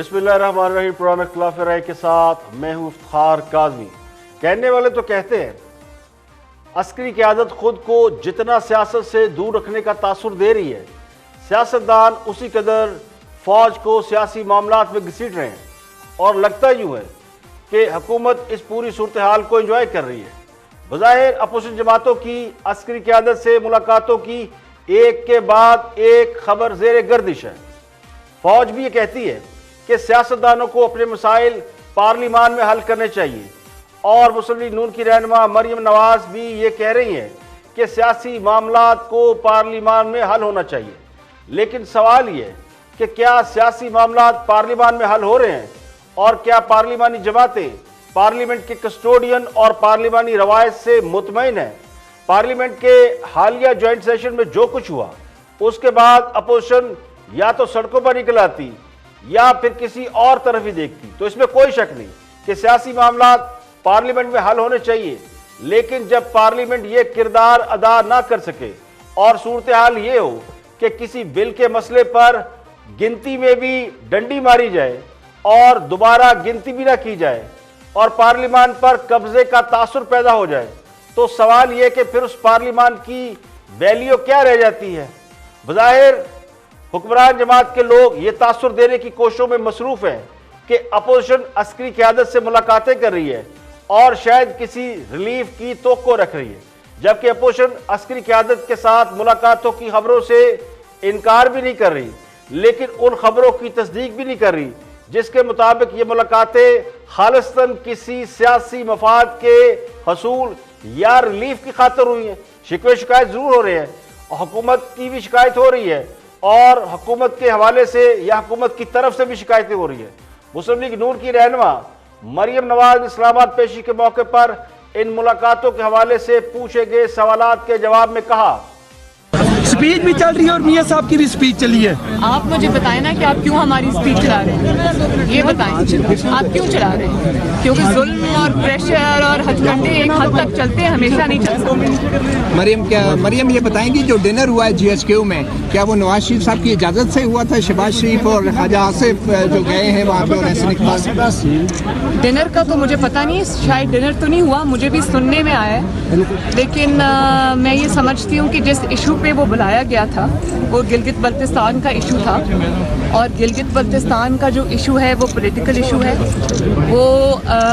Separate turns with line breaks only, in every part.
बिस्मिल्लाहिर्रहमानिर्रहीम। प्रोग्राम इख्तिलाफ राय के साथ मैं हूँ इफ्तिखार काज़मी। कहने वाले तो कहते हैं अस्करी क़यादत खुद को जितना सियासत से दूर रखने का तासुर दे रही है, सियासतदान उसी कदर फ़ौज को सियासी मामलात में घसीट रहे हैं और लगता यूँ है कि हुकूमत इस पूरी सूरत हाल को एंजॉय कर रही है। बज़ाहिर अपोजिशन जमातों की अस्करी क़यादत से मुलाकातों की एक के बाद एक खबर ज़ेर गर्दिश है। फ़ौज भी ये कहती है कि सियासतदानों को अपने मसाइल पार्लिमान में हल करने चाहिए और मुस्लिम लीग नून की रहनुमा मरियम नवाज भी ये कह रही हैं कि सियासी मामलात को पार्लिमान में हल होना चाहिए। लेकिन सवाल ये है कि क्या सियासी मामलात पार्लिमान में हल हो रहे हैं और क्या पार्लिमानी जमातें पार्लियामेंट के कस्टोडियन और पार्लिमानी रवायत से मुतमईन है। पार्लियामेंट के हालिया जॉइंट सेशन में जो कुछ हुआ उसके बाद अपोजिशन या तो सड़कों पर निकल आती या फिर किसी और तरफ ही देखती। तो इसमें कोई शक नहीं कि सियासी मामलात पार्लियामेंट में हल होने चाहिए, लेकिन जब पार्लियामेंट ये किरदार अदा ना कर सके और सूरत हाल ये हो कि किसी बिल के मसले पर गिनती में भी डंडी मारी जाए और दोबारा गिनती भी ना की जाए और पार्लियामान पर कब्जे का तासुर पैदा हो जाए, तो सवाल यह कि फिर उस पार्लियामान की वैल्यू क्या रह जाती है। बज़ाहिर हुक्मरान जमात के लोग ये तासुर देने की कोशिशों में मसरूफ़ हैं कि अपोजिशन अस्करी क़यादत से मुलाकातें कर रही है और शायद किसी रिलीफ की तवक्को रख रही है, जबकि अपोजिशन अस्करी क़यादत के साथ मुलाकातों की खबरों से इनकार भी नहीं कर रही, लेकिन उन खबरों की तस्दीक भी नहीं कर रही जिसके मुताबिक ये मुलाकातें खालिस्तन किसी सियासी मफाद के हसूल या रिलीफ की खातिर हुई हैं। शिकवे शिकायत ज़रूर हो रहे हैं, हुकूमत की भी शिकायत हो रही है और हुकूमत के हवाले से या हुकूमत की तरफ से भी शिकायतें हो रही है। मुस्लिम लीग नून की रहनुमा मरियम नवाज ने इस्लामाबाद पेशी के मौके पर इन मुलाकातों के हवाले से पूछे गए सवालात के जवाब में कहा,
स्पीच भी चल रही है और मियां साहब की भी स्पीच चली है।
आप मुझे बताएं ना कि आप क्यों हमारी स्पीच चला रहे हैं, ये बताएं आप क्यों चला रहे हैं। क्योंकि जुल्म और प्रेशर और हथकंडे एक हद तक चलते हैं, हमेशा नहीं चलते।
मरियम ये बताएंगी जो डिनर हुआ है GHQ में, क्या वो नवाज शरीफ साहब की इजाज़त से हुआ था? शहबाज शरीफ और ख्वाजा आसिफ जो गए हैं वहाँ पे।
डिनर का तो मुझे पता नहीं, शायद डिनर तो नहीं हुआ, मुझे भी सुनने में आया है। लेकिन मैं ये समझती हूँ कि जिस इशू पे वो बुलाया गया था वो गिलगित बल्तिस्तान का इशू था और गिलगित बल्तिस्तान का जो इशू है वो पॉलिटिकल इशू है, वो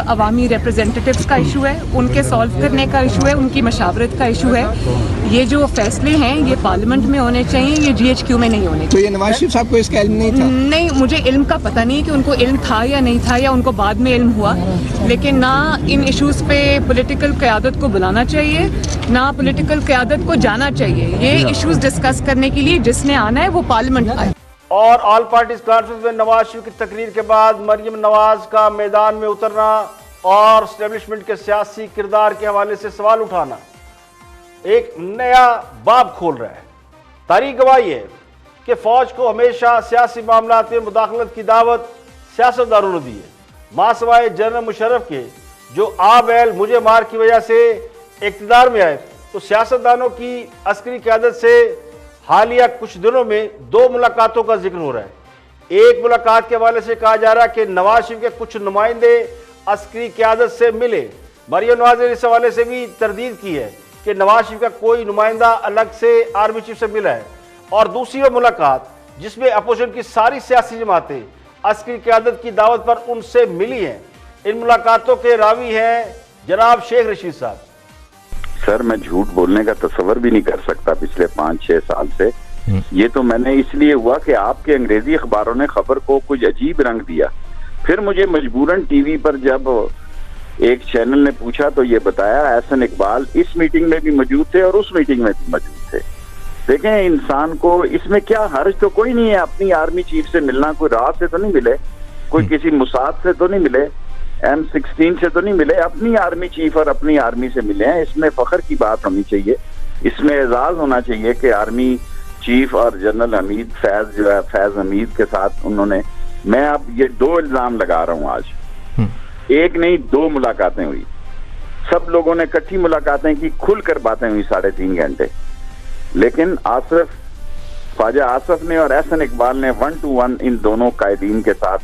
अवामी रिप्रेजेंटेटिव्स का इशू है, उनके सॉल्व करने का इशू है, उनकी मशावरत का इशू है। ये जो फैसले हैं ये पार्लियामेंट में होने चाहिए, ये GHQ में नहीं होने चाहिए।
तो ये नवाज शरीफ साहब को इसका इल्म नहीं था?
नहीं, मुझे इल्म का पता नहीं कि उनको इल्म था या नहीं था या उनको बाद में इल्म हुआ, लेकिन ना इन इशूज़ पे पॉलिटिकल क़यादत को बुलाना चाहिए, ना पॉलिटिकल क़यादत को जाना चाहिए। ये इशूज़ डिस्कस करने के लिए जिसने आना है वो पार्लियामेंट आए।
और ऑल पार्टीज कॉन्फ्रेंस में नवाज शरीफ की तकरीर के बाद मरियम नवाज का मैदान में उतरना और एस्टेब्लिशमेंट के सियासी किरदार के हवाले से सवाल उठाना एक नया बाब खोल रहा है। तारीख गवाही है कि फौज को हमेशा सियासी मामलात में मुदाखलत की दावत सियासतदानों ने दी है। मासवाए जनरल मुशर्रफ के जो आबैल मुझे मार की वजह से इक़्तिदार में आए, तो सियासतदानों की अस्करी क़यादत से हालिया कुछ दिनों में 2 मुलाकातों का जिक्र हो रहा है। एक मुलाकात के हवाले से कहा जा रहा है कि नवाज शरीफ के कुछ नुमाइंदे अस्करी क़यादत से मिले। मरियम नवाज ने इस हवाले से भी तरदीद की है कि नवाज शरीफ का कोई नुमाइंदा अलग से आर्मी चीफ से मिला है। और दूसरी वो मुलाकात जिसमें अपोजिशन की सारी सियासी जमातें अस्करी क़यादत की दावत पर उनसे मिली हैं। इन मुलाकातों के रावी हैं जनाब शेख रशीद साहब।
सर, मैं झूठ बोलने का तस्वर भी नहीं कर सकता पिछले 5-6 साल से। ये तो मैंने इसलिए हुआ कि आपके अंग्रेजी अखबारों ने खबर को कुछ अजीब रंग दिया, फिर मुझे मजबूरन टीवी पर जब एक चैनल ने पूछा तो ये बताया एहसन इकबाल इस मीटिंग में भी मौजूद थे और उस मीटिंग में भी मौजूद थे। देखें, इंसान को इसमें क्या हर्ज तो कोई नहीं है अपनी आर्मी चीफ से मिलना। कोई रात से तो नहीं मिले, कोई किसी मुसाद से तो नहीं मिले, M16 से तो नहीं मिले, अपनी आर्मी चीफ और अपनी आर्मी से मिले हैं। इसमें फख्र की बात होनी चाहिए, इसमें एजाज होना चाहिए कि आर्मी चीफ और जनरल हमीद फैज जो है, फैज हमीद के साथ उन्होंने, मैं अब ये 2 इल्जाम लगा रहा हूँ आज, एक नहीं 2 मुलाकातें हुई। सब लोगों ने इकट्ठी मुलाकातें की, खुलकर बातें हुई 3.5 घंटे। लेकिन ख्वाजा आसिफ ने और एहसन इकबाल ने 1 to 1 इन दोनों कायदीन के साथ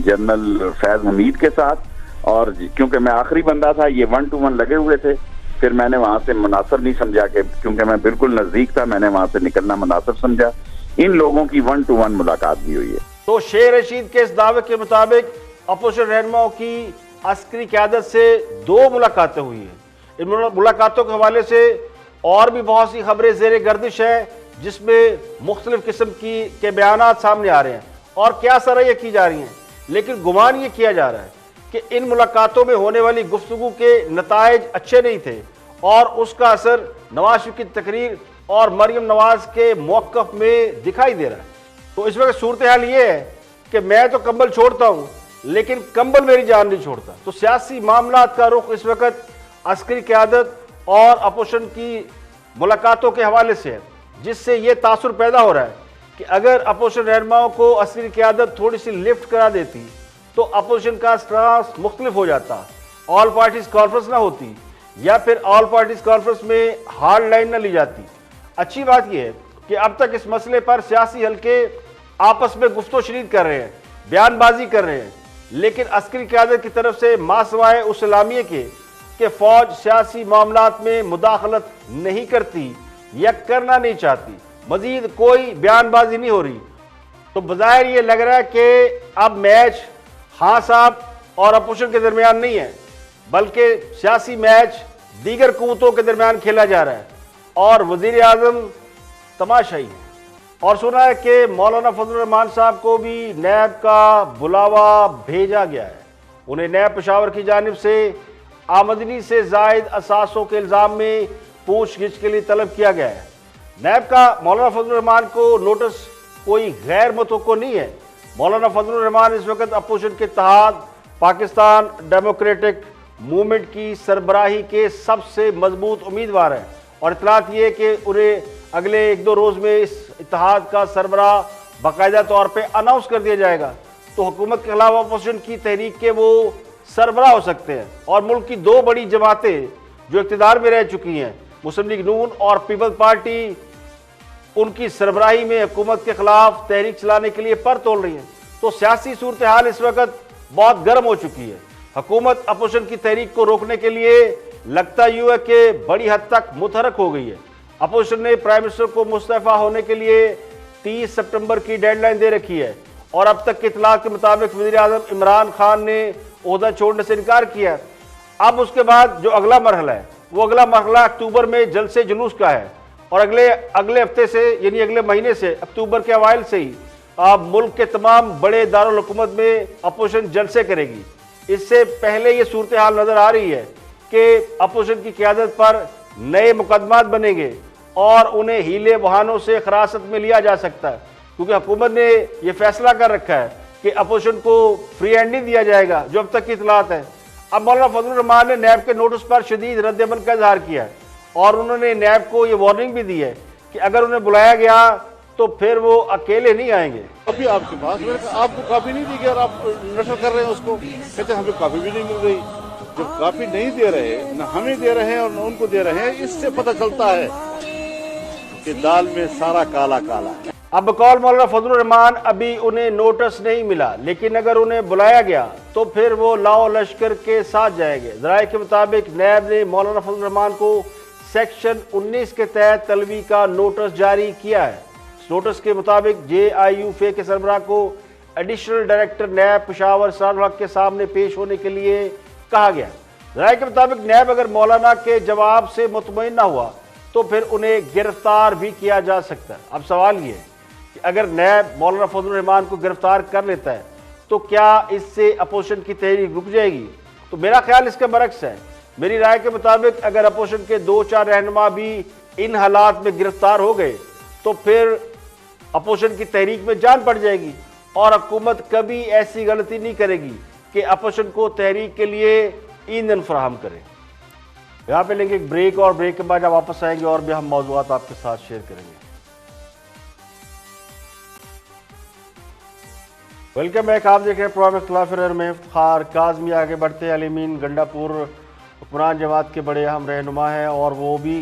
जनरल फैज हमीद के साथ। और क्योंकि मैं आखिरी बंदा था, ये 1 to 1 लगे हुए थे, फिर मैंने वहां से मुनासिब नहीं समझा कि क्योंकि मैं बिल्कुल नजदीक था, मैंने वहां से निकलना मुनासिब समझा। इन लोगों की 1 to 1 मुलाकात भी हुई है।
तो शेर रशीद के इस दावे के मुताबिक अपोजिशन रहनुमाओं की अस्करी क़यादत से 2 मुलाकातें हुई हैं। इन मुलाकातों के हवाले से और भी बहुत सी खबरें ज़ेर गर्दिश हैं, जिसमें मुख्तलिफ किस्म के बयानात सामने आ रहे हैं और क्या सरह की जा रही हैं। लेकिन गुमान ये किया जा रहा है कि इन मुलाकातों में होने वाली गुफ्तगू के नताइज अच्छे नहीं थे और उसका असर नवाज शरीफ की तकरीर और मरियम नवाज के मौक़िफ़ में दिखाई दे रहा है। तो इस वक्त सूरत हाल ये है कि मैं तो कंबल छोड़ता हूँ, लेकिन कंबल मेरी जान नहीं छोड़ता। तो सियासी मामलात का रुख इस वक्त अस्करी क़यादत और अपोजिशन की मुलाकातों के हवाले से है, जिससे ये तासुर पैदा हो रहा है कि अगर अपोजिशन रहनुमाओं को अस्करी क़यादत थोड़ी सी लिफ्ट करा देती तो अपोजिशन का स्टांस मुख्तलिफ हो जाता, ऑल पार्टीज़ कॉन्फ्रेंस ना होती, या फिर ऑल पार्टीज़ कॉन्फ्रेंस में हार्ड लाइन ना ली जाती। अच्छी बात यह है कि अब तक इस मसले पर सियासी हल्के आपस में गुफ्तो शनीद कर रहे हैं, बयानबाजी कर रहे हैं, लेकिन अस्करी क़यादत की तरफ से मासवाए उस इलामिये के फौज सियासी मामलात में मुदाखलत नहीं करती या करना नहीं चाहती, मजीद कोई बयानबाजी नहीं हो रही। तो बज़ाहिर ये लग रहा है कि अब मैच खान साहब और अपोजिशन के दरमियान नहीं है, बल्कि सियासी मैच दीगर कुव्वतों के दरमियान खेला जा रहा है और वज़ीर आज़म तमाशाई है। और सुना है कि मौलाना फजलुर रहमान साहब को भी नैब का बुलावा भेजा गया है। उन्हें नैब पेशावर की जानिब से आमदनी से जायद असासों के इल्ज़ाम में पूछगिछ के लिए तलब किया गया है। नैब का मौलाना फजलुर रहमान को नोटिस कोई गैर मुतवक्को नहीं है। मौलाना फजलुर रहमान इस वक्त अपोजिशन के इत्तेहाद पाकिस्तान डेमोक्रेटिक मूवमेंट की सरबराही के सबसे मजबूत उम्मीदवार हैं और इतलात ये कि उन्हें अगले 1-2 रोज़ में इस इत्तेहाद का सरबराह बाकायदा तौर पर अनाउंस कर दिया जाएगा। तो हुकूमत के खिलाफ अपोजिशन की तहरीक के वो सरबराह हो सकते हैं और मुल्क की 2 बड़ी जमातें जो इक़्तिदार में रह चुकी हैं, मुस्लिम लीग नून और पीपल्स पार्टी, उनकी सरबराही में हुकूमत के खिलाफ तहरीक चलाने के लिए पर तोल रही है। तो सियासी सूरत हाल इस वक्त बहुत गर्म हो चुकी है। हुकूमत अपोजिशन की तहरीक को रोकने के लिए लगता यूं है कि बड़ी हद तक मुतहरक हो गई है। अपोजिशन ने प्राइम मिनिस्टर को मुस्तफ़ा होने के लिए 30 सितंबर की डेडलाइन दे रखी है और अब तक के इतलाक़ के मुताबिक वज़ीर आज़म इमरान खान ने ओहदा छोड़ने से इनकार किया। अब उसके बाद जो अगला मरहला है, वो अगला मरहला अक्टूबर में जलसे जुलूस का है और अगले हफ्ते से यानी अगले महीने से अक्टूबर के अवाइल से ही मुल्क के तमाम बड़े दारुल हुकूमत में अपोजिशन जलसे करेगी। इससे पहले ये सूरत हाल नज़र आ रही है कि अपोजिशन की क़यादत पर नए मुकदमात बनेंगे और उन्हें हीले बहानों से हिरासत में लिया जा सकता है, क्योंकि हुकूमत ने यह फैसला कर रखा है कि अपोजिशन को फ्री हैंड नहीं दिया जाएगा, जो अब तक की इतलात है। अब मौलाना फजलुर रहमान ने नैब के नोटिस पर शदीद रद्द-ए-अमल का इजहार किया है और उन्होंने नैब को ये वार्निंग भी दी है कि अगर उन्हें बुलाया गया तो फिर वो अकेले नहीं आएंगे।
अभी आपके पास आपको काफी नहीं दी गई और आप नशर कर रहे हैं उसको, कहते हमें काफी भी नहीं मिल रही। जब काफी नहीं दे रहे, न हमें दे रहे हैं और न उनको दे रहे हैं, इससे पता चलता है कि दाल में सारा काला काला है।
अब बकौल मौलाना फजलुर रहमान अभी उन्हें नोटिस नहीं मिला, लेकिन अगर उन्हें बुलाया गया तो फिर वो लाओ लश्कर के साथ जाएंगे। ज़राए के मुताबिक नैब ने मौलाना फजलुर रहमान को सेक्शन 19 के तहत तलबी का नोटिस जारी किया है। इस नोटिस के मुताबिक JIUF के सरबराह को एडिशनल डायरेक्टर नैब पेशावर सरारुल हक के सामने पेश होने के लिए कहा गया। ज़राए के मुताबिक नैब अगर मौलाना के जवाब से मुतमईन ना हुआ तो फिर उन्हें गिरफ्तार भी किया जा सकता है। अब सवाल ये है कि अगर नैब मौलाना फजलुर रहमान को गिरफ्तार कर लेता है तो क्या इससे अपोजिशन की तहरीक रुक जाएगी? तो मेरा ख्याल इसका बरक्स है। मेरी राय के मुताबिक अगर अपोजिशन के 2-4 रहनुमा भी इन हालात में गिरफ्तार हो गए तो फिर अपोजिशन की तहरीक में जान पड़ जाएगी और हुकूमत कभी ऐसी गलती नहीं करेगी कि अपोजिशन को तहरीक के लिए ईंधन फराहम करे। यहाँ पे लेंगे एक ब्रेक और ब्रेक के बाद जब वापस आएंगे और भी हम मौज़ूआत आपके साथ शेयर करेंगे। वेलकम बैक, आप देख रहे हैं प्रोग्राम इख्तिलाफ राय में इफ्तिखार काज़मी। आगे बढ़ते हैं। अलीमीन गंडापुर हुक्मरान जमात के बड़े अहम रहनुमा हैं और वो भी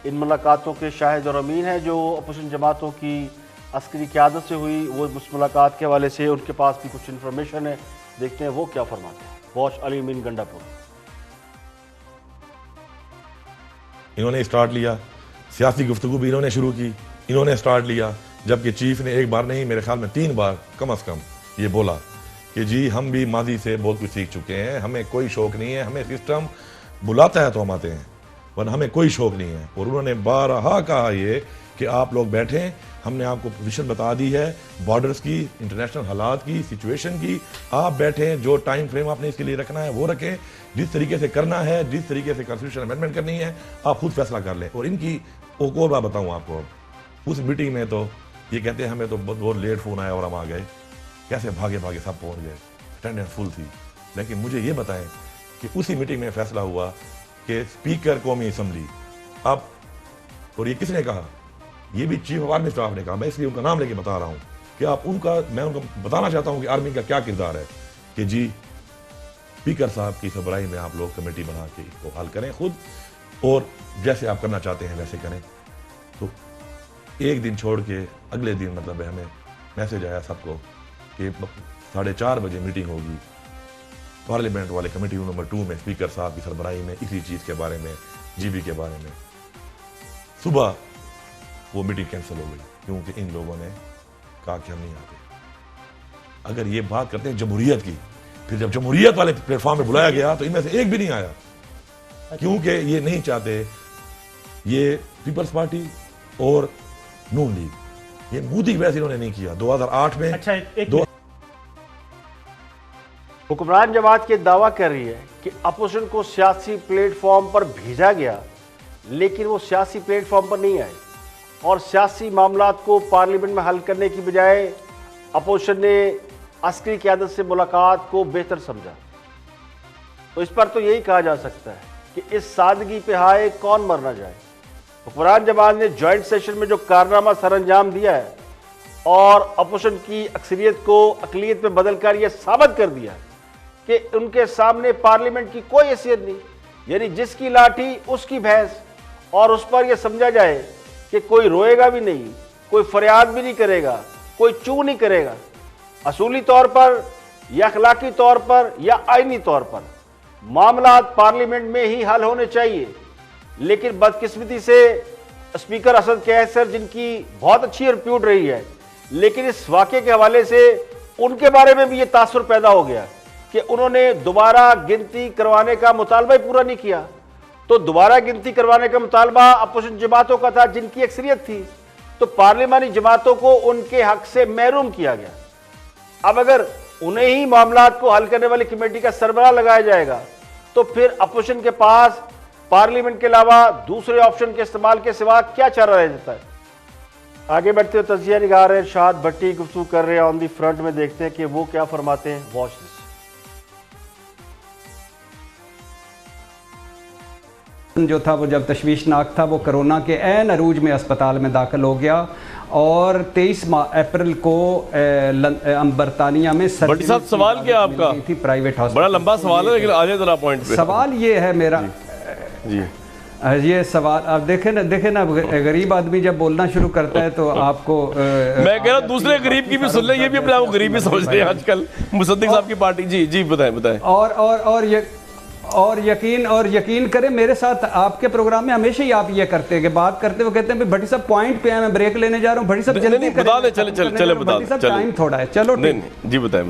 इन मुलाकातों के शाहिद और अमीन हैं जो अपोजिशन जमातों की अस्करी क़यादत से हुई। वो उस मुलाकात के हवाले से उनके पास भी कुछ इन्फॉर्मेशन है देखते हैं वो क्या फरमाते हैं। Watch Ali mean Gandapur.
इन्होंने स्टार्ट लिया, सियासी गुफ्तगू भी इन्होंने शुरू की, इन्होंने स्टार्ट लिया, जबकि चीफ ने एक बार नहीं मेरे ख्याल में 3 बार कम अज़ कम ये बोला कि जी हम भी माजी से बहुत कुछ सीख चुके हैं, हमें कोई शौक नहीं है, हमें सिस्टम बुलाता है तो हम आते हैं, वरना हमें कोई शौक नहीं है। और उन्होंने बारहा कहा ये कि आप लोग बैठें, हमने आपको पोजीशन बता दी है बॉर्डर्स की, इंटरनेशनल हालात की, सिचुएशन की, आप बैठें, जो टाइम फ्रेम आपने इसके लिए रखना है वो रखें, जिस तरीके से करना है, जिस तरीके से कॉन्स्टिट्यूशन अमेंडमेंट करनी है आप खुद फैसला कर लें। और इनकी एक और बात बताऊँ आपको, उस मीटिंग में तो ये कहते हैं हमें तो बहुत लेट फ़ोन आया और हम आ गए, कैसे भागे भागे सब पहुँच गए, अटेंडेंस फुल थी। लेकिन मुझे ये बताएं कि उसी मीटिंग में फैसला हुआ कि स्पीकर कौमी असम्बली अब, और ये किसने कहा, ये भी चीफ ऑफ आर्मी स्टाफ ने कहा, मैं इसलिए उनका नाम लेके बता रहा हूँ कि आप उनका, मैं उनको बताना चाहता हूँ कि आर्मी का क्या किरदार है कि जी स्पीकर साहब की सरबराही में आप लोग कमेटी बना के इसको हल करें खुद, और जैसे आप करना चाहते हैं वैसे करें। तो एक दिन छोड़ के अगले दिन मतलब हमें मैसेज आया सबको कि 4:30 बजे मीटिंग होगी पार्लियामेंट वाले कमेटी रूम नंबर 2 में, स्पीकर साहब की सरबराही में, इसी चीज़ के बारे में, जीबी के बारे में। सुबह वो मीटिंग कैंसिल हो गई क्योंकि इन लोगों ने कहा कि हम नहीं आते। अगर ये बात करते हैं जमहूरियत की, फिर जब जमहूरियत वाले प्लेटफॉर्म में बुलाया गया तो इनमें से एक भी नहीं आया, क्योंकि ये नहीं चाहते, ये पीपल्स पार्टी और नून लीग, ये मोदी वैसे इन्होंने नहीं किया 2008 में। अच्छा,
हुक्मरान जमात ये दावा कर रही है कि अपोजिशन को सियासी प्लेटफॉर्म पर भेजा गया, लेकिन वो सियासी प्लेटफॉर्म पर नहीं आए और सियासी मामलात को पार्लियामेंट में हल करने की बजाय अपोजिशन ने अस्करी क़यादत से मुलाकात को बेहतर समझा। तो इस पर तो यही कहा जा सकता है कि इस सादगी पे हाय कौन मरना जाए। हुक्मरान जमात ने जॉइंट सेशन में जो कारनामा सरअंजाम दिया है और अपोजिशन की अक्सरियत को अकलियत में बदलकर यह साबित कर दिया कि उनके सामने पार्लियामेंट की कोई हैसियत नहीं, यानी जिसकी लाठी उसकी भैंस, और उस पर यह समझा जाए कि कोई रोएगा भी नहीं, कोई फरियाद भी नहीं करेगा, कोई चू नहीं करेगा। असूली तौर पर या अखलाकी तौर पर या आईनी तौर पर मामलात पार्लियामेंट में ही हल होने चाहिए, लेकिन बदकिस्मती से स्पीकर असद कैसर, जिनकी बहुत अच्छी रिप्यूट रही है, लेकिन इस वाक़े के हवाले से उनके बारे में भी ये तासुर पैदा हो गया कि उन्होंने दोबारा गिनती करवाने का मुतालबा ही पूरा नहीं किया। तो दोबारा गिनती करवाने का मुतालबा अपोजिशन जमातों का था जिनकी अक्सरियत थी, तो पार्लियामानी जमातों को उनके हक से महरूम किया गया। अब अगर उन्हें ही मामलात को हल करने वाली कमेटी का सरबराह लगाया जाएगा तो फिर अपोजिशन के पास पार्लियामेंट के अलावा दूसरे ऑप्शन के इस्तेमाल के सिवा क्या चारा रह जाता है। आगे बढ़ते हुए तजिया निगार है शाद भट्टी गुफ्तगू कर रहे हैं ऑन दी फ्रंट में, देखते हैं कि वो क्या फरमाते हैं। Watch this.
जो था वो जब तशवीशनाक था, वो कोरोना के ऐन अरूज में अस्पताल में दाखिल हो गया और 23 अप्रैल को बरतानिया में
भट्टी साहब सवाल क्या आपका
थी प्राइवेट हॉस्पिटल।
बड़ा लंबा सवाल है लेकिन आ जाए जरा पॉइंट पे।
सवाल ये है मेरा
जी,
ये सवाल अब देखे ना गरीब आदमी जब बोलना शुरू करता है तो आपको
मैं कह रहा हूँ दूसरे गरीब की भी सुन ले, ये भी अपने आप को गरीब ही समझ रहे हैं आजकल मुसद्दिक साहब की पार्टी। जी जी बताएं। और यकीन करें मेरे साथ आपके प्रोग्राम में हमेशा ही आप ये करते हैं कि बात करते हुए कहते हैं भट्टी साहब पॉइंट पे है, मैं ब्रेक लेने जा रहा हूँ। भट्टी साहब जल्दी बता दें, चले बता दें,
टाइम थोड़ा है, चलो
नहीं जी बताएं।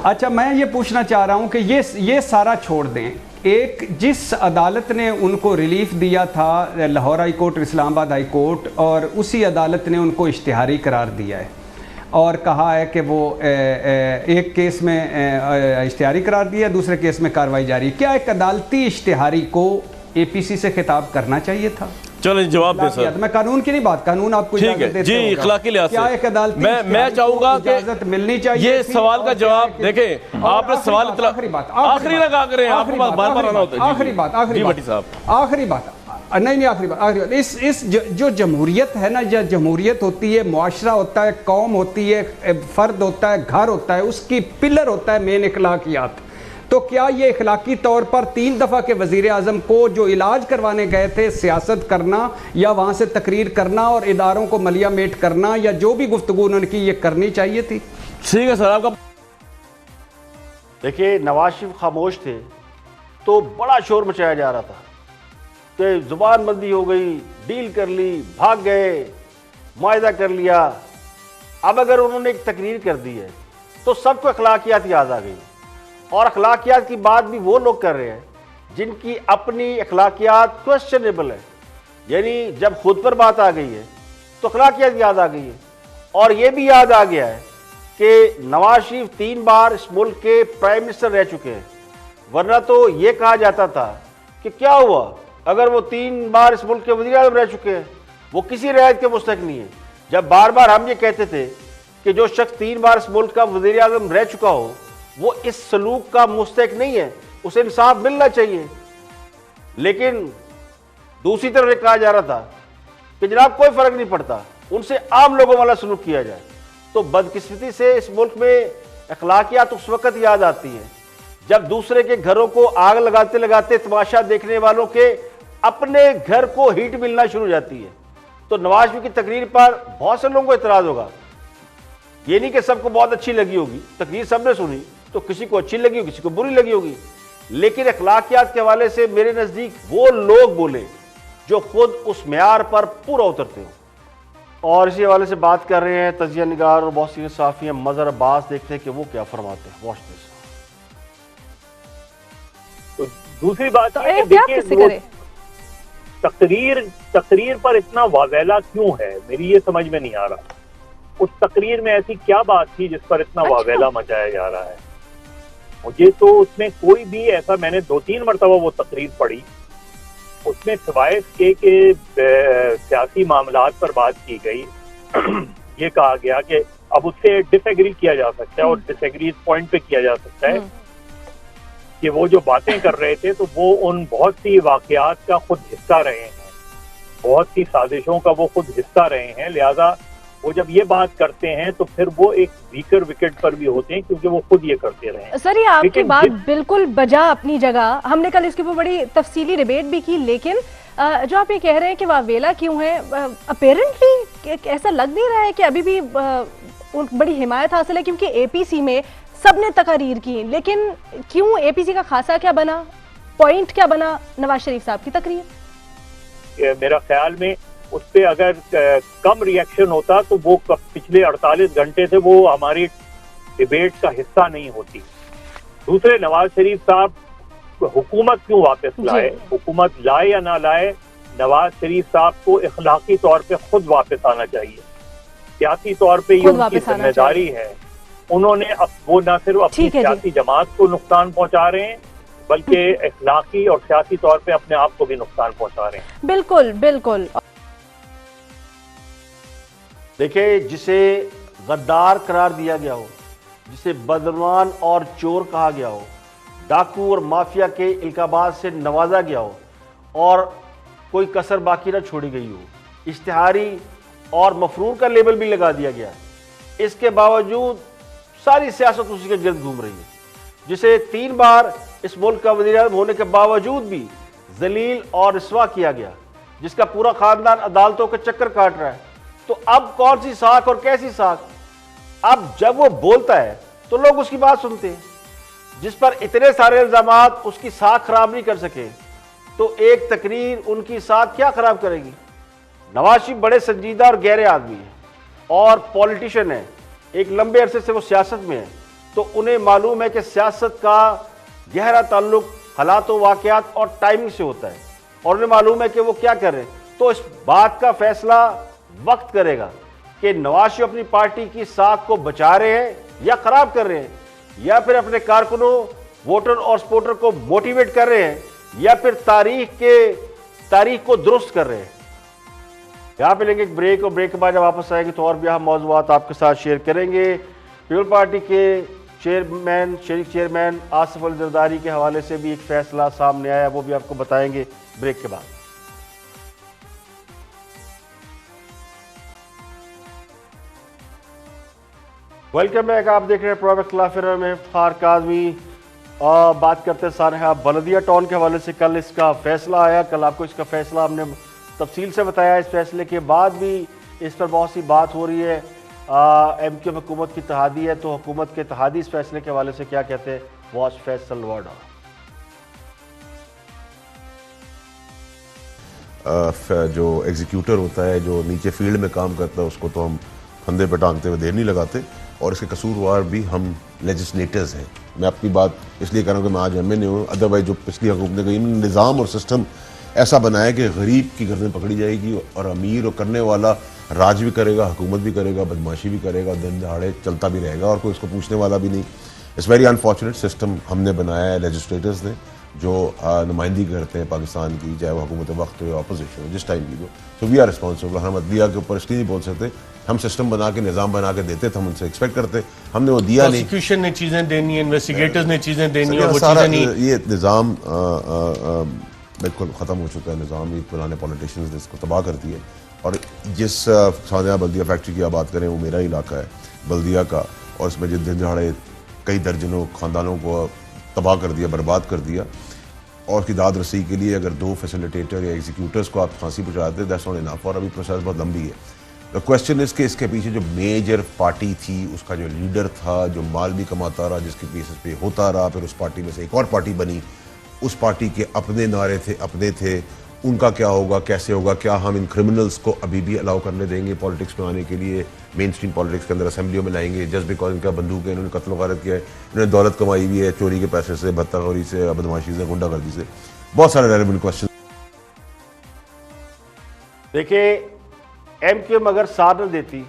अच्छा, मैं ये पूछना चाह रहा हूँ कि ये सारा छोड़ दें। एक जिस अदालत ने उनको रिलीफ दिया था, Lahore high court, Islamabad high court, और उसी अदालत ने उनको इश्तिहारी करार दिया है और कहा है कि वो एक केस में इश्तिहारी करार दिया, दूसरे केस में कार्रवाई जारी। क्या एक अदालती इश्तिहारी को एपीसी से खिताब करना चाहिए था?
चलो जवाब दें सर।
मैं कानून की नहीं बात, कानून आपको
ठीक है जी, इखलाकी लिहाज से
क्या एक अदालती
मैं चाहूंगा कि
इजाजत मिलनी चाहिए।
ये सवाल का जवाब देखें, आपने सवाल आखिरी लगा करें, आपको बार-बार आना होता है।
आखिरी बात इस जो जमहूरियत है ना, जो जमहूरियत होती है, मुआशरा होता है, कौम होती है, फर्द होता है, घर होता है, उसकी पिलर होता है मेन इखलाकियात। तो क्या ये इखलाकी तौर पर 3 दफ़ा के वज़ीर आज़म को जो इलाज करवाने गए थे, सियासत करना या वहाँ से तकरीर करना और इदारों को मलिया मेट करना या जो भी गुफ्तगू उन्होंने की, ये करनी चाहिए थी?
ठीक है सर, आपका
देखिए, नवाज शरीफ खामोश थे तो बड़ा शोर मचाया जा रहा था कि जुबानबंदी हो गई, डील कर ली, भाग गए, मुआहदा कर लिया। अब अगर उन्होंने एक तकरीर कर दी है तो सबको अखलाकियात याद आ गई, और अखलाकियात की बात भी वो लोग कर रहे हैं जिनकी अपनी अखलाकियात क्वेश्चनेबल है। यानी जब खुद पर बात आ गई है तो अखलाकियात याद आ गई है, और ये भी याद आ गया है कि नवाज शरीफ 3 बार इस मुल्क के प्राइम मिनिस्टर रह चुके हैं। वरना तो ये कहा जाता था कि क्या हुआ अगर वो 3 बार इस मुल्क के वज़ीर आज़म रह चुके हैं, वो किसी रियायत के मुस्तहिक नहीं है। जब बार बार हम ये कहते थे कि जो शख्स 3 बार इस मुल्क का वज़ीर आज़म रह चुका हो वो इस सलूक का मुस्तहिक नहीं है, उसे इंसाफ मिलना चाहिए। लेकिन दूसरी तरफ ये कहा जा रहा था कि जनाब कोई फर्क नहीं पड़ता, उनसे आम लोगों वाला सलूक किया जाए। तो बदकिस्मती से इस मुल्क में अखलाकियात उस वक्त याद आती हैं जब दूसरे के घरों को आग लगाते लगाते तमाशा देखने वालों के अपने घर को हीट मिलना शुरू हो जाती है। तो नवाज शरीफ की तकरीर पर बहुत से लोगों को इतराज होगा। ये नहीं कि सबको बहुत अच्छी लगी होगी, तकरीर सबने सुनी तो किसी को अच्छी लगी होगी, किसी को बुरी लगी होगी, लेकिन अखलाकियात के हवाले से मेरे नज़दीक वो लोग बोले जो खुद उस मेयार पर पूरा उतरते हो। और इसी हवाले से बात कर रहे हैं तजिया निगार और बहुत सीनियर सहाफ़ी हैं मज़हर अब्बास। देखते हैं कि वो क्या फरमाते हैं। Watch this.
तो दूसरी बात है कि देखिए तकरीर पर इतना वावेला क्यों है, मेरी ये समझ में नहीं आ रहा। उस तकरीर में ऐसी क्या बात थी जिस पर इतना वावेला मचाया जा रहा है? मुझे तो उसमें कोई भी ऐसा, मैंने 2-3 मरतबा वो तकरीर पढ़ी, उसमें सिवाय इसके कि सियासी मामलात पर बात की गई, ये कहा गया कि अब उससे डिसएग्री किया जा सकता है, और डिसएग्री इस पॉइंट पे किया जा सकता है कि वो जो बातें कर रहे थे तो वो उन बहुत सी वाकयात का खुद हिस्सा रहे हैं, बहुत सी साजिशों का वो खुद हिस्सा रहे हैं। लिहाजा वो जब ये बात करते हैं तो फिर वो एक वीकर विकेट पर भी होते हैं क्योंकि वो खुद ये करते रहे।
सर, ये आपकी बात बिल्कुल बजा अपनी जगह, हमने कल इसके ऊपर बड़ी तफसीली डिबेट भी की, लेकिन जो आप ये कह रहे हैं कि वावेला क्यों है, अपेरेंटली ऐसा लग नहीं रहा है कि अभी भी बड़ी हिमायत हासिल है, क्योंकि एपीसी में सबने तकारीर की, लेकिन क्यों एपीसी का खासा क्या बना, पॉइंट क्या बना नवाज शरीफ साहब की तकरीर?
मेरा ख्याल में उस पर अगर कम रिएक्शन होता तो वो पिछले 48 घंटे से वो हमारी डिबेट का हिस्सा नहीं होती। दूसरे, नवाज शरीफ साहब हुकूमत क्यों वापस लाए, हुकूमत लाए या ना लाए, नवाज शरीफ साहब को इखलाकी तौर पे खुद वापस आना चाहिए। सियासी तौर पे ये उनकी जिम्मेदारी है। उन्होंने अब वो न सिर्फ अपनी सियासी जमात को नुकसान पहुंचा रहे हैं बल्कि इखलाकी और सियासी तौर पे अपने आप को भी नुकसान पहुंचा रहे हैं।
बिल्कुल बिल्कुल।
देखिए, जिसे गद्दार करार दिया गया हो, जिसे बदनवान और चोर कहा गया हो, डाकू और माफिया के इल्काबाज से नवाजा गया हो और कोई कसर बाकी ना छोड़ी गई हो, इश्तिहारी और मफरूर का लेबल भी लगा दिया गया, इसके बावजूद सारी सियासत उसी के गिर्द घूम रही है। जिसे 3 बार इस मुल्क का वज़ीर आज़म होने के बावजूद भी जलील और रिस्वा किया गया, जिसका पूरा खानदान अदालतों के चक्कर काट रहा है, तो अब कौन सी साख और कैसी साख? अब जब वो बोलता है तो लोग उसकी बात सुनते हैं। जिस पर इतने सारे इल्जामात उसकी साख खराब नहीं कर सके, तो एक तकरीर उनकी साख क्या खराब करेगी? नवाज शरीफ बड़े संजीदा और गहरे आदमी हैं और पॉलिटिशियन है, एक लंबे अरसे से वो सियासत में है, तो उन्हें मालूम है कि सियासत का गहरा ताल्लुक हालात वाक़यात और टाइमिंग से होता है, और उन्हें मालूम है कि वो क्या कर रहे हैं। तो इस बात का फैसला वक्त करेगा कि नवाज शरीफ अपनी पार्टी की साख को बचा रहे हैं या खराब कर रहे हैं, या फिर अपने कारकुनों, वोटर और सपोर्टर को मोटिवेट कर रहे हैं, या फिर तारीख को दुरुस्त कर रहे हैं। यहाँ पे लेंगे एक ब्रेक, और ब्रेक के बाद जब वापस आएंगे तो और भी हम मौज़ूआत आपके साथ शेयर करेंगे। पीपल पार्टी के शरीक चेयरमैन आसिफ अली जरदारी के हवाले से भी एक फैसला सामने आया, वो भी आपको बताएंगे ब्रेक के बाद। वेलकम बैक, आप देख रहे हैं प्रोग्राम खिलाफ में इफ्तिखार काज़मी। बात करते हैं सानहा बलदिया टाउन के हवाले से। कल इसका फैसला आया, कल आपको इसका फैसला हमने तफसील से बताया। इस फैसले के बाद भी इस पर बहुत सी बात हो रही है। MQ हुकूमत की इत्तेहादी है, तो हुकूमत के इत्तेहादी इस फैसले के हवाले से क्या कहते हैं, was Faisal Wada.
जो एग्जीक्यूटर होता है, जो नीचे फील्ड में काम करता है, उसको तो हम फंदे पे टांगते हुए देर नहीं लगाते, और इसके कसूरवार भी हम लेजिस्लेटर्स हैं। मैं अपनी बात इसलिए कर रहा हूँ कि मैं आज एमएनए हूँ, अदरवाइज जो पिछली हुकूमत ने कही, निज़ाम और सिस्टम ऐसा बनाया कि गरीब की गर्दन पकड़ी जाएगी और अमीर और करने वाला राज भी करेगा, हुकूमत भी करेगा, बदमाशी भी करेगा, दिन दहाड़े चलता भी रहेगा और कोई इसको पूछने वाला भी नहीं। इट्स वेरी अनफॉर्चुनेट सिस्टम हमने बनाया है, लेजिस्लेटर्स ने, जो नुमाइंदगी करते हैं पाकिस्तान की, चाहे वो हुकूमत वक्त हो या अपोजिशन हो, जिस टाइम की हो। तो वी आर रिस्पॉन्सिबल। हम अदलिया के ऊपर इसलिए नहीं बोल सकते, हम सिस्टम बना के, निज़ाम बना के देते थे, हम उनसे एक्सपेक्ट करते, हमने वो दिया नहीं।
प्रोसिक्यूशन ने चीज़ें देनी है, इन्वेस्टिगेटर्स ने चीज़ें देनी है, वो
सारा
चीज़ें नहीं।
ये निज़ाम बिल्कुल ख़त्म हो चुका है। निज़ाम ये पुराने पॉलिटिशियंस ने इसको तबाह कर दिया। और जिस सानिया बल्दिया फैक्ट्री की आप बात करें, वो मेरा इलाका है बल्दिया का, और इसमें जिन दिन दहाड़े कई दर्जनों ख़ानदानों को तबाह कर दिया, बर्बाद कर दिया, और उसकी दाद रसी के लिए अगर 2 फैसिलिटेटर या एग्जीक्यूटर्स को आप फांसी पहुँचाते, दैट्स नॉट इनफ, और अभी प्रोसेस बहुत लंबी है। द क्वेश्चन इज़ कि इसके पीछे जो मेजर पार्टी थी, उसका जो लीडर था, जो माल भी कमाता रहा, जिसके केसेस पे होता रहा, फिर उस पार्टी में से एक और पार्टी बनी, उस पार्टी के अपने नारे थे, अपने थे, उनका क्या होगा, कैसे होगा? क्या हम इन क्रिमिनल्स को अभी भी अलाउ करने देंगे पॉलिटिक्स में आने के लिए, मेन स्ट्रीम पॉलिटिक्स के अंदर, असेंबलियों में लाएंगे, जस्ट बिकॉज इनका बंदूक है, इन्होंने कत्ल वारत किया है, इन्होंने दौलत कमाई हुई है चोरी के पैसे से, भत्ताखोरी से, बदमाशी से, गुंडागर्दी से? बहुत सारे रेलेवेंट क्वेश्चन।
देखिए, एमक्यूएम अगर साथ न देती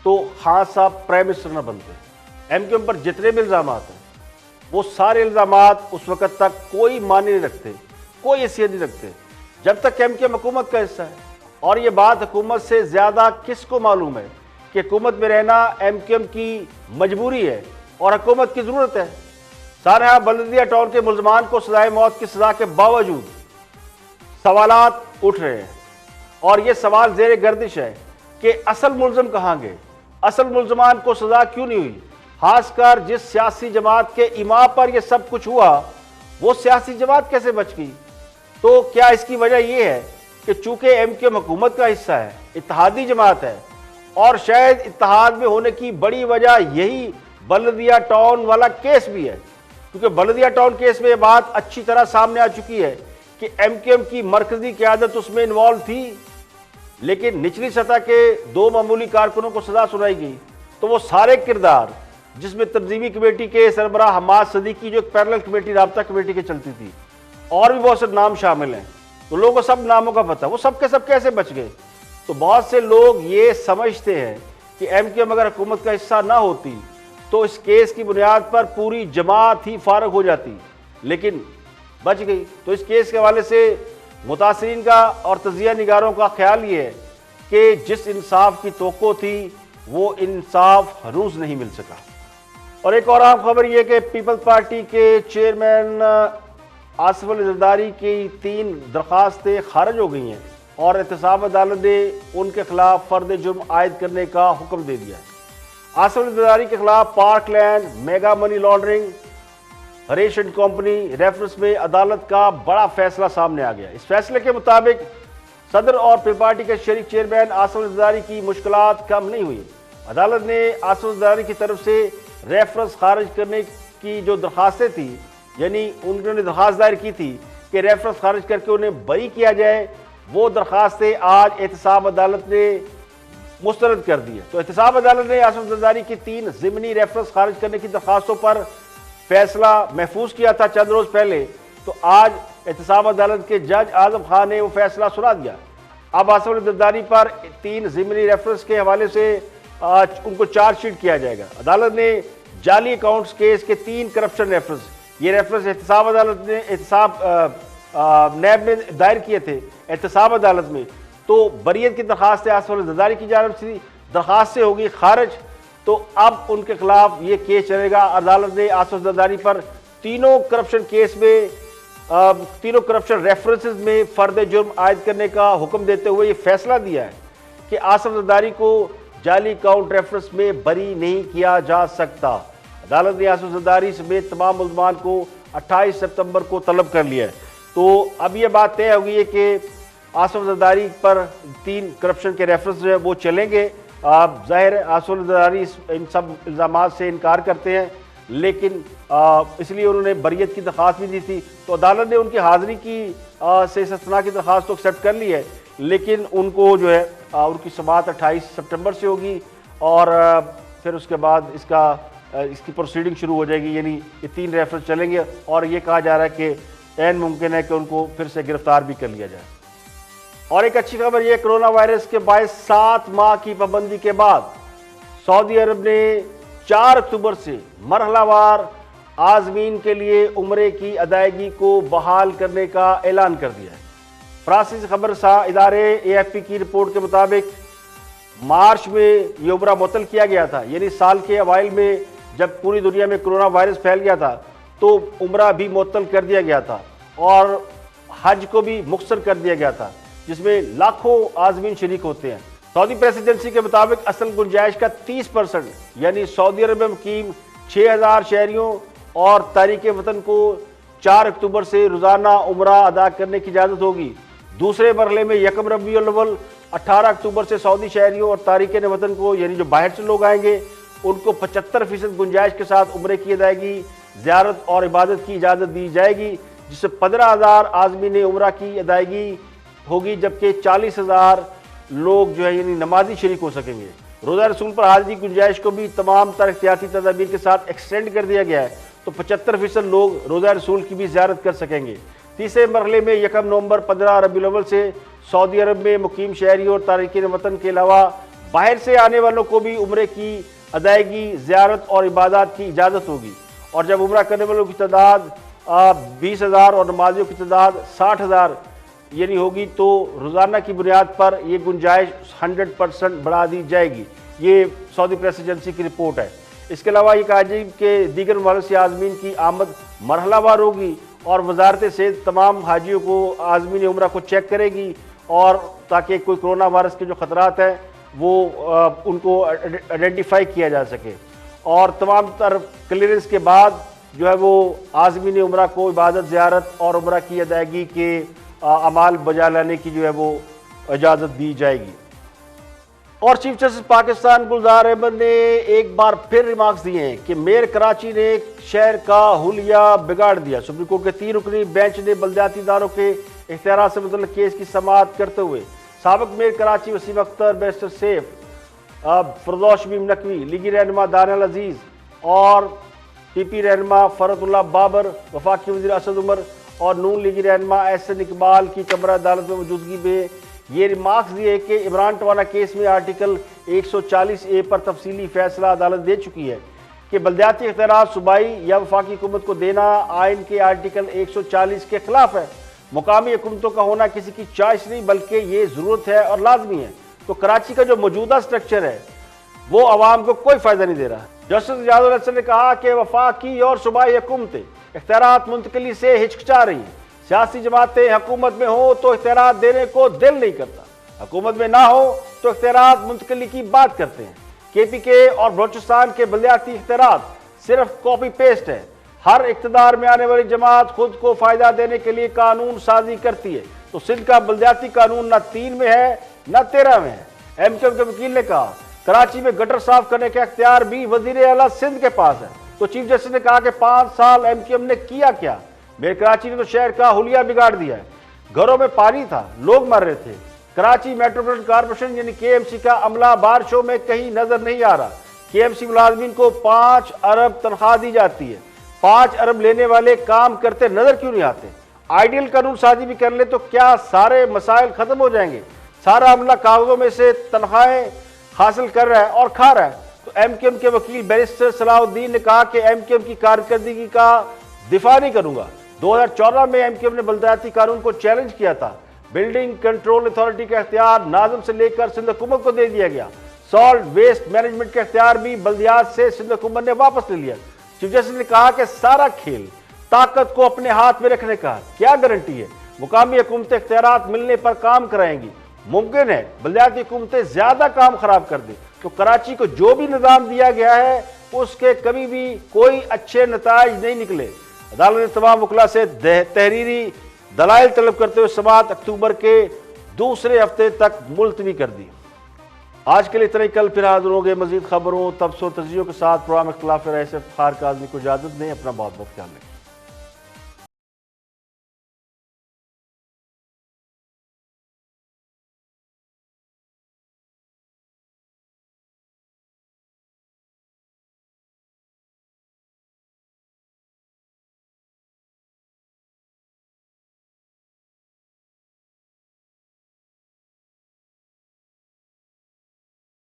तो खान साहब प्राइम मिनिस्टर न बनते। एमक्यूएम पर जितने भी इल्ज़ाम हैं, वो सारे इल्ज़ाम उस वक़्त तक कोई माने नहीं रखते, कोई हैसियत नहीं रखते, जब तक एमक्यूएम हुकूमत का हिस्सा है। और ये बात हुकूमत से ज़्यादा किसको मालूम है कि हुकूमत में रहना एमक्यूएम की मजबूरी है और हुकूमत की ज़रूरत है। सानिया बल्दिया टाउन के मुल्ज़मान को सज़ाए मौत की सज़ा के बावजूद सवालात उठ रहे हैं, और ये सवाल ज़ेर गर्दिश है कि असल मुल्ज़िम कहाँ गए, असल मुल्ज़मान को सज़ा क्यों नहीं हुई? खासकर जिस सियासी जमात के इमाम पर यह सब कुछ हुआ, वो सियासी जमात कैसे बच गई? तो क्या इसकी वजह यह है कि चूंकि एमक्यूएम हुकूमत का हिस्सा है, इत्तेहादी जमात है, और शायद इत्तेहाद में होने की बड़ी वजह यही बल्दिया टाउन वाला केस भी है, क्योंकि बल्दिया टाउन केस में यह बात अच्छी तरह सामने आ चुकी है कि एमक्यूएम की मरकजी क़यादत उसमें इन्वॉल्व थी, लेकिन निचली सतह के 2 मामूली कारकुनों को सजा सुनाई गई। तो वो सारे किरदार, जिसमें तंजीमी कमेटी के सरबराह हमाद सदीकी, जो एक पैरेलल कमेटी राब्ता कमेटी की चलती थी, और भी बहुत से नाम शामिल हैं, तो लोगों को सब नामों का पता, वो सब के सब कैसे बच गए? तो बहुत से लोग ये समझते हैं कि एमक्यूएम अगर हुकूमत का हिस्सा ना होती तो इस केस की बुनियाद पर पूरी जमात ही फारग हो जाती, लेकिन बच गई। तो इस केस के हवाले से मुतासरीन का और तजिया निगारों का ख्याल ये है कि जिस इंसाफ की तवक्को थी, वो इंसाफ हनूज नहीं मिल सका। और एक और अहम खबर यह कि पीपल्स पार्टी के चेयरमैन आसिफ अली जरदारी की 3 दरख्वास्तें खारिज हो गई हैं, और एहतसाब अदालत ने उनके खिलाफ फर्द जुर्म आयद करने का हुक्म दे दिया है। आसिफ अली जरदारी के खिलाफ parkland mega money laundering Harish and company reference में अदालत का बड़ा फैसला सामने आ गया। इस फैसले के मुताबिक सदर और पीपल्स पार्टी के शरीक चेयरमैन आसिफ अली जरदारी की मुश्किलात कम नहीं हुई। अदालत ने आसिफ अली जरदारी की तरफ से रेफरेंस खारिज करने की जो दरख्वास्तें थी, यानी उन्होंने दरख्वास्त दायर की थी कि रेफरेंस खारिज करके उन्हें बरी किया जाए, वो दरख्वास्तें आज एहतसाब अदालत ने मुस्तरद कर दी है। तो एहतसाब अदालत ने आसिफ जरदारी की 3 ज़िमनी रेफरेंस खारिज करने की दरख्वास्तों पर फैसला महफूज किया था चंद रोज पहले। तो आज एहतसाब अदालत के जज आजम खान ने वो फैसला सुना दिया। अब आसिफ जरदारी पर 3 ज़िमनी रेफरेंस के हवाले से उनको चार्जशीट किया जाएगा। अदालत ने जाली अकाउंट्स केस के 3 करप्शन रेफरेंस, ये रेफरेंस एहतसाब अदालत ने नैब ने दायर किए थे एहतसाब अदालत में। तो बरीयत की दरख्वास्त आसिफ जरदारी की जानिब से दरख्वास्त से होगी खारिज, तो अब उनके खिलाफ ये केस चलेगा। अदालत ने आसिफ जरदारी पर तीनों करप्शन केस में, तीनों करप्शन रेफरेंसेस में फर्द जुर्म आयद करने का हुक्म देते हुए ये फैसला दिया है कि आसिफ जरदारी को जाली अकाउंट रेफरेंस में बरी नहीं किया जा सकता। अदालत ने आसिफ जरदारी समेत तमाम मुल्ज़मान को 28 सितंबर को तलब कर लिया है। तो अब ये बात तय हो गई है कि आसिफ जरदारी पर 3 करप्शन के रेफरेंस जो है वो चलेंगे। जाहिर है आसिफ जरदारी इन सब इल्ज़ामात से इनकार करते हैं। लेकिन इसलिए उन्होंने बरियत की दरख्वास्त भी दी थी। तो अदालत ने उनकी हाजिरी की से इस्तना की दरख्वास्त तो एक्सेप्ट कर ली है, लेकिन उनको जो है उनकी समाअत 28 सितंबर से होगी और फिर उसके बाद इसकी प्रोसीडिंग शुरू हो जाएगी, यानी ये 3 रेफरेंस चलेंगे और ये कहा जा रहा है कि ऐन मुमकिन है कि उनको फिर से गिरफ्तार भी कर लिया जाए। और एक अच्छी खबर ये, कोरोना वायरस के बायस 7 माह की पाबंदी के बाद सऊदी अरब ने 4 अक्टूबर से मरहलावार आज़मीन के लिए उम्रे की अदायगी को बहाल करने का ऐलान कर दिया है। फ्रांसीसी खबरसां इदारे AFP की रिपोर्ट के मुताबिक मार्च में ये उम्रा मुअत्तल किया गया था, यानी साल के अवाइल में जब पूरी दुनिया में कोरोना वायरस फैल गया था तो उम्रा भी मुअत्तल कर दिया गया था और हज को भी मुख्तर कर दिया गया था, जिसमें लाखों आज़मीन शरीक होते हैं। सऊदी प्रेस एजेंसी के मुताबिक असल गुंजाइश का 30% यानी सऊदी अरब में मुकीम 6000 शहरियों और तारीक वतन को 4 अक्टूबर से रोज़ाना उम्रा अदा करने की इजाज़त होगी। दूसरे मरहले में 1 रबीउल अव्वल 18 अक्टूबर से सऊदी शहरियों और तारीक वतन को, यानी जो बाहर से लोग आएंगे, उनको 75% गुंजाइश के साथ उम्रे की अदायगी, ज़ियारत और इबादत की इजाज़त दी जाएगी, जिससे 15,000 आज़मीन उम्रा की अदायगी होगी, जबकि 40,000 लोग जो है यानी नमाजी शरीक हो सकेंगे। रोज़ा रसूल पर हाजिरी की गुंजाइश को भी तमाम तर एहतियाती तदाबीर के साथ एक्सटेंड कर दिया गया है, तो 75% लोग रोज़ा रसूल की भी ज़ियारत कर सकेंगे। तीसरे मरहले में 1 नवंबर 15 रबीउल अव्वल से सऊदी अरब में मुकीम शहरियों और तारिकीन वतन के अलावा बाहर से आने वालों को भी उम्रे की अदायगी, ज़ियारत और इबादत की इजाज़त होगी। और जब उम्रा करने वालों की तादाद 20,000 और नमाजियों की तादाद 60,000 यानी होगी, तो रोज़ाना की बुनियाद पर यह गुंजाइश 100% बढ़ा दी जाएगी। ये सऊदी प्रेस एजेंसी की रिपोर्ट है। इसके अलावा ये कहा जाए कि दीगर ममालिक से आज़मीन की आमद मरहलावार होगी और वजारत सेहत तमाम हाजियों को आज़मीन उम्रा को चेक करेगी, और ताकि कोई कोरोना वायरस के जो ख़तरात हैं वो उनको आइडेंटिफाई किया जा सके, और तमाम तरफ क्लियरेंस के बाद जो है वो आज़मीन उम्रा को इबादत, ज़ियारत और उम्रा की अदायगी के अमाल बजा लाने की जो है वो इजाज़त दी जाएगी। और चीफ जस्टिस पाकिस्तान गुलजार अहमद ने एक बार फिर रिमार्क्स दिए हैं कि मेयर कराची ने शहर का हुलिया बिगाड़ दिया। सुप्रीम कोर्ट के 3 रुकनी बेंच ने बल्दियाती इदारों के इख्तियार से मुतल्लिक़ केस की समाअत करते हुए साबिक़ मेयर कराची वसीम अख्तर, बैरिस्टर सैफ, फिरदौस शमीम नकवी, लीगी रहनुमा दानियाल अजीज़ और PP रहनुमा फरतुल्लाह बाबर, वफाकी वज़ीर असद उमर और नून लीगी रहनुमा एहसन इकबाल की कमरा अदालत में मौजूदगी में ये रिमार्क्स दिए कि इमरान टवाना केस में आर्टिकल 140A पर तफसीली फैसला अदालत दे चुकी है कि बल्दियाती इख्तियार सूबाई या वफाकी हुकूमत को देना आइन के आर्टिकल 140 के खिलाफ है। मुकामी हुकूमतों का होना किसी की चॉइस नहीं बल्कि ये ज़रूरत है और लाजमी है। तो कराची का जो मौजूदा स्ट्रक्चर है वो आवाम को कोई फ़ायदा नहीं दे रहा। जस्टिस इजाज़ुल हसन ने कहा कि वफाकी और सूबाई हुकूमतें इख्तियारात मुंतकिली से हिचकिचा रही हैं। सियासी जमातें हुकूमत में हो तो इख्तियारात देने को दिल नहीं करता, हुकूमत में ना हो तो इख्तियारात मुंतकिली की बात करते हैं। KPK और बलोचिस्तान के बल्दियाती इख्तियारात सिर्फ कॉपी पेस्ट है। हर इख्तियार में आने वाली जमात खुद को फ़ायदा देने के लिए कानून साजी करती है। तो सिंध का बल्दियाती कानून ना 3 में है ना 13 में है। MKM के वकील ने कहा कराची में गटर साफ करने का इख्तियार भी वज़ीर आला सिंध के पास है। तो चीफ जस्टिस ने कहा कि 5 साल MKM ने किया क्या? मेयर कराची ने तो शहर का हुलिया बिगाड़ दिया है। घरों में पानी था, लोग मर रहे थे। कराची मेट्रोपॉलिटन कॉर्पोरेशन यानी KMC का अमला बारिशों में कहीं नजर नहीं आ रहा। KMC मुलाजमीन को 5 अरब तनख्वाह दी जाती है। 5 अरब लेने वाले काम करते नजर क्यों नहीं आते? आइडियल कानून साजी भी कर ले तो क्या सारे मसाइल खत्म हो जाएंगे? सारा अमला कागजों में से तनख्वाहें हासिल कर रहा है और खा रहा है। तो MKM के वकील बैरिस्टर सलाहुद्दीन ने कहा कि MKM की कारकर्दगी का दिफा नहीं करूंगा। 2014 में MKM ने बल्दियाती कानून को चैलेंज किया था। बिल्डिंग कंट्रोल अथॉरिटी का इख्तियार नाज़िम से लेकर सिंध हुकूमत को दे दिया गया। सॉल्ट वेस्ट मैनेजमेंट का इख्तियार भी बल्दियात से सिंध हुकूमत ने वापस ले लिया। चीफ जस्टिस ने कहा कि सारा खेल ताकत को अपने हाथ में रखने का क्या गारंटी है? मुकामी हुकूमतें इख्तियारात मिलने पर काम कराएंगी। मुमकिन है बल्दियाती हुकूमतें ज्यादा काम खराब कर दें। तो कराची को जो भी निज़ाम दिया गया है उसके कभी भी कोई अच्छे नताइज नहीं निकले। अदालत ने तमाम वकला से तहरीरी दलाइल तलब करते हुए समाअत अक्टूबर के दूसरे हफ्ते तक मुलतवी कर दी। आज के लिए इतना ही, कल फिर हाजिर होंगे मजीद खबरों, तबसरों, तजज़ियों के साथ। प्रोग्राम इख्तिलाफ राय से इफ्तिखार काज़मी को इजाज़त दें। अपना बहुत बहुत ख्याल रखें।